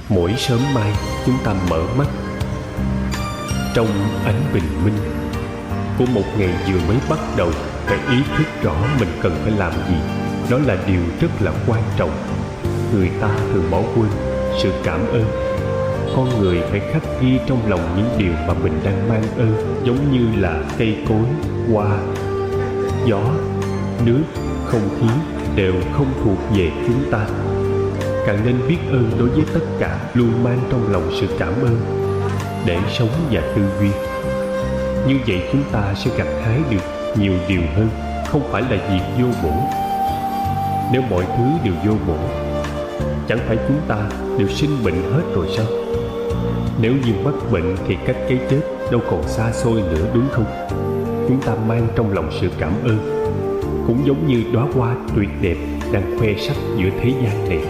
Mỗi sớm mai chúng ta mở mắt trong ánh bình minh của một ngày vừa mới bắt đầu, phải ý thức rõ mình cần phải làm gì. Đó là điều rất là quan trọng. Người ta thường bỏ quên sự cảm ơn. Con người phải khắc ghi trong lòng những điều mà mình đang mang ơn, giống như là cây cối, hoa, gió, nước, không khí đều không thuộc về chúng ta. Càng nên biết ơn đối với tất cả, luôn mang trong lòng sự cảm ơn để sống và tư duy. Như vậy chúng ta sẽ gặt hái được nhiều điều hơn, không phải là việc vô bổ. Nếu mọi thứ đều vô bổ, chẳng phải chúng ta đều sinh bệnh hết rồi sao? Nếu như mắc bệnh thì cách cái chết đâu còn xa xôi nữa, đúng không? Chúng ta mang trong lòng sự cảm ơn, cũng giống như đóa hoa tuyệt đẹp đang khoe sắc giữa thế gian này.